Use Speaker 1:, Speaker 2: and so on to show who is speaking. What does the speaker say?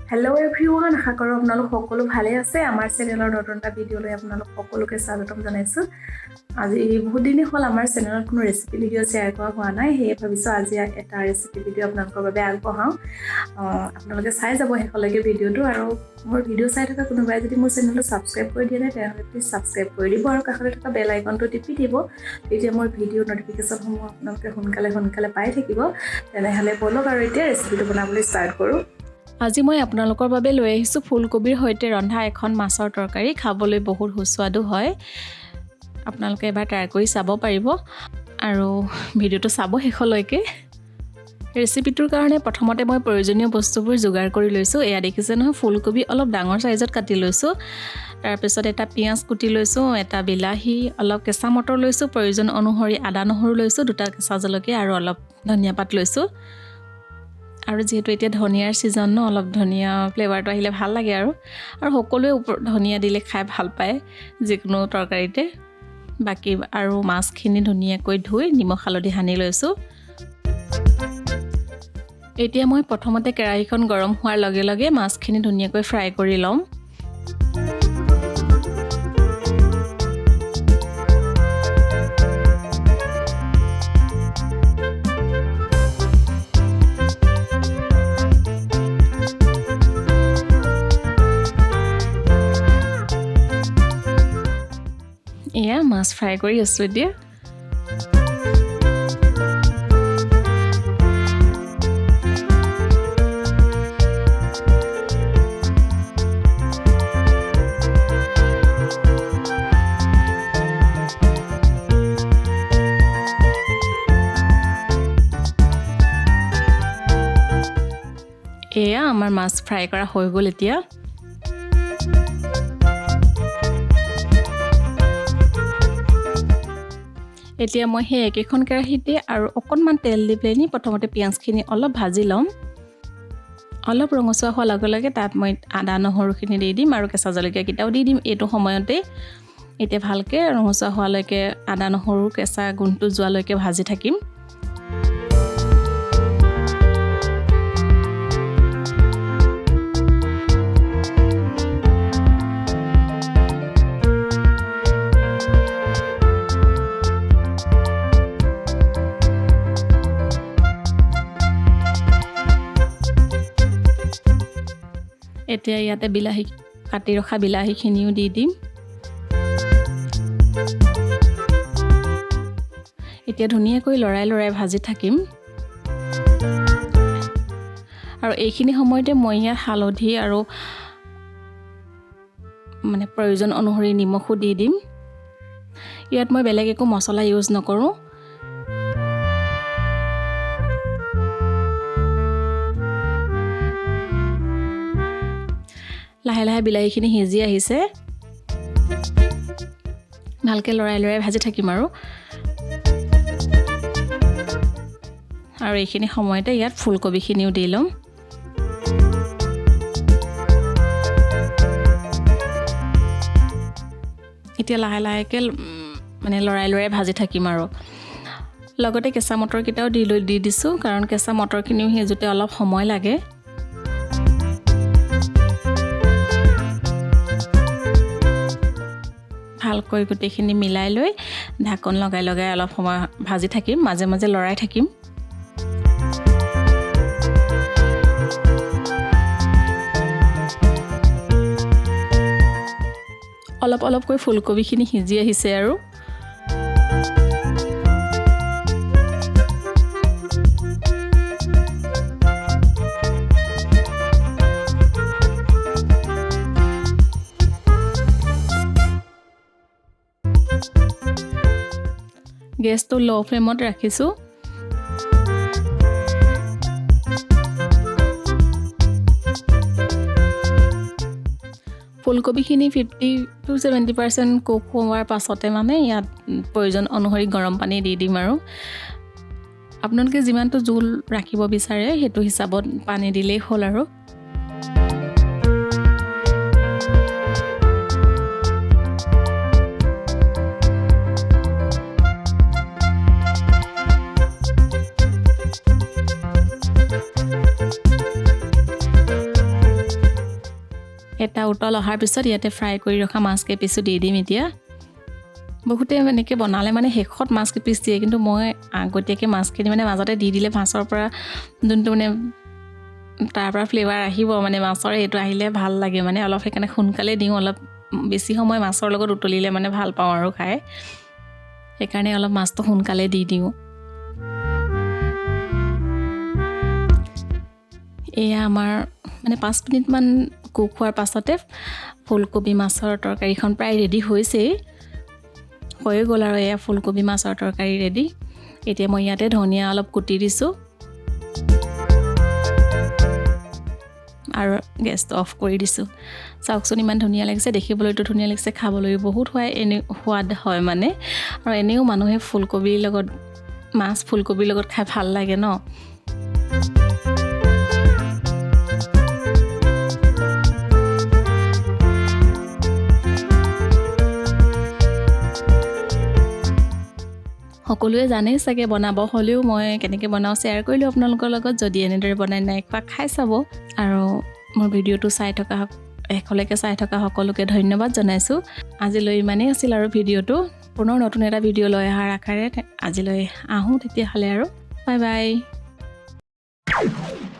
Speaker 1: Hello everyone, আশা কৰো আপোনালোক সকলো ভালে আছে আমাৰ চেনেলৰ নতুন এটা ভিডিও লৈ আপোনালোক সকলোকে স্বাগতম জনাইছো আজি বহুত দিন হ'ল আমাৰ চেনেলত কোনো ৰেচিপি ভিডিও শ্বেয়াৰ কৰা হোৱা নাই হে ভাবিছো আজি এটা ৰেচিপি ভিডিও আপোনালোকৰ বাবে আগবঢ়াও আপোনালোকে চাই যাব হেকলৈকে ভিডিওটো আৰু মোৰ ভিডিও চাই থকা কোনোবাই যদি মোৰ চেনেলটো সাবস্ক্ৰাইব কৰি দিয়ে তেতিয়াহ'লে প্লিজ সাবস্ক্ৰাইব কৰি দিব আৰু কাষতে থকা বেল আইকনটো টিপি দিব তেতিয়া মোৰ ভিডিও নটিফিকেশন সমূহ আপোনালোকে সোনকালে পাই থাকিব তেনেহ'লে বলক আৰু এতিয়া ৰেচিপিটো বনাবলৈ ষ্টাৰ্ট কৰো আজি মই আপোনালোকৰ বাবে লৈ আহিছো ফুলকবিৰ হৈতে ৰন্ধা এখন মাছৰ তৰকাৰী খাবলৈ বহুত সুস্বাদু হয় আপোনালোকে এবাৰ ট্ৰাই কৰি চাব পাৰিব আৰু ভিডিওটো চাব হেকলৈকে ৰেচিপিটোৰ কাৰণে প্ৰথমতে মই প্ৰয়োজনীয় বস্তুবোৰ যোগাৰ কৰি লৈছো এয়া দেখিছে নহয় ফুলকবি অলপ ডাঙৰ সাইজত কাটি লৈছো তাৰ পিছত এটা পিয়াজ কুটি লৈছো এটা বিলাহী অলপ কেঁচা মটৰ লৈছো প্ৰয়োজন অনুসৰি আদা নহৰু লৈছো দুটা কেঁচা জলকীয়া আৰু অলপ ধনিয়া পাত লৈছো আৰু যেহেতু এতিয়া ধনিয়াৰ সিজন ন অলপ ধনিয়া ফ্লেভাৰটো আহিলে ভাল লাগে আৰু সকলোৱে ধনিয়া দিলে খাই ভাল পায় যিকোনো তৰকাৰীতে বাকি আৰু মাছখিনি ধুনীয়াকৈ ধুই নিমখ হালধি সানি লৈছো এতিয়া মই প্ৰথমতে কেৰাহীখন গৰম হোৱাৰ লগে লগে মাছখিনি ধুনীয়াকৈ ফ্ৰাই কৰি লম এয়া মাছ ফ্ৰাই কৰি আছো এতিয়া এয়া আমাৰ মাছ ফ্ৰাই কৰা হৈ গ'ল এতিয়া এতিয়া মই হে একেখন কেৰাহীতে আৰু অকনমান তেল দি পেনি প্ৰথমতে পিয়াজখিনি অলপ ভাজি লম অলপ ৰঙচুৱা হোৱাৰ লগে লগে তাত মই আদা নহৰুখিনি দি দিম আৰু কেঁচা জলকীয়া কিটাও দি দিম এইটো সময়তে এতিয়া ভালকে ৰঙচুৱা হোৱালৈকে আদা নহৰু কেঁচা গুণটো যোৱালৈকে ভাজি থাকিম এতিয়া ইয়াতে বিলাহী কাটি ৰখা বিলাহীখিনিও দি দিম এতিয়া ধুনীয়াকৈ লৰাই ভাজি থাকিম আৰু এইখিনি সময়তে মই ইয়াত হালধি আৰু মানে প্ৰয়োজন অনুসৰি নিমখো দি দিম ইয়াত মই বেলেগ একো মছলা ইউজ নকৰো লাহে লাহে বিলাহীখিনি সিজি আহিছে ভালকে লৰাই ভাজি থাকিম আৰু এইখিনি সময়তে ইয়াত ফুলকবিখিনিও দি লম এতিয়া লাহে লাহেকে মানে লৰাই ভাজি থাকিম আৰু লগতে কেঁচা মটৰ কিটাও দি দিছো কাৰণ কেঁচা মটৰখিনিও সিজোতে অলপ সময় লাগে ভালকৈ গুটিখিনি মিলাই লৈ ঢাকন লগাই অলপ সময় ভাজি থাকিম মাজে মাজে লৰাই থাকিম অলপকৈ ফুলকবিখিনি সিজি আহিছে আৰু গেছটো লো ফ্লেমত ৰাখিছো ফুলকবিখিনি 50 to 70% কুক হোৱাৰ পাছতে মানে ইয়াত প্ৰয়োজন অনুসৰি গৰম পানী দি দিম আৰু আপোনালোকে যিমানটো জোল ৰাখিব বিচাৰে হেতু হিচাপত পানী দিলেই হ'ল আৰু উতল অহাৰ পিছত ইয়াতে ফ্ৰাই কৰি ৰখা মাছ কেইপিচো দি দিম এতিয়া বহুতে এনেকৈ বনালে মানে শেষত মাছ কেইপিচ দিয়ে কিন্তু মই আগতীয়াকৈ মাছখিনি মানে মাজতে দি দিলে মাছৰ পৰা যোনটো মানে তাৰ পৰা ফ্লেভাৰ আহিব মানে মাছৰ এইটো আহিলে ভাল লাগে মানে অলপ সেইকাৰণে সোনকালে দিওঁ অলপ বেছি সময় মাছৰ লগত উতলিলে মানে ভাল পাওঁ আৰু খাই সেইকাৰণে অলপ মাছটো সোনকালে দি দিওঁ এয়া আমাৰ মানে 5 মিনিটমান কুক হোৱাৰ পাছতে ফুলকবি মাছৰ তৰকাৰীখন প্ৰায় ৰেডি হৈছেই হৈ গ'ল আৰু এয়া ফুলকবি মাছৰ তৰকাৰী ৰেডি এতিয়া মই ইয়াতে ধনিয়া অলপ কুটি দিছোঁ আৰু গেছটো অফ কৰি দিছোঁ চাওকচোন ইমান ধুনীয়া লাগিছে দেখিবলৈতো ধুনীয়া লাগিছে খাবলৈও বহুত সোৱাদ হয় মানে আৰু এনেও মানুহে ফুলকবিৰ লগত মাছ ফুলকবিৰ লগত খাই ভাল লাগে ন সকলোৱে জানেই চাগে বনাব হ'লেও মই কেনেকৈ বনাওঁ শ্বেয়াৰ কৰিলোঁ আপোনালোকৰ লগত যদি এনেদৰে বনাই নাই খোৱা খাই চাব আৰু মোৰ ভিডিঅ'টো শেষলৈকে চাই থকা সকলোকে ধন্যবাদ জনাইছোঁ আজিলৈ ইমানেই আছিল আৰু ভিডিঅ'টো পুনৰ নতুন এটা ভিডিঅ' লৈ অহাৰ আশাৰে আজিলৈ আহোঁ তেতিয়াহ'লে আৰু বাই বাই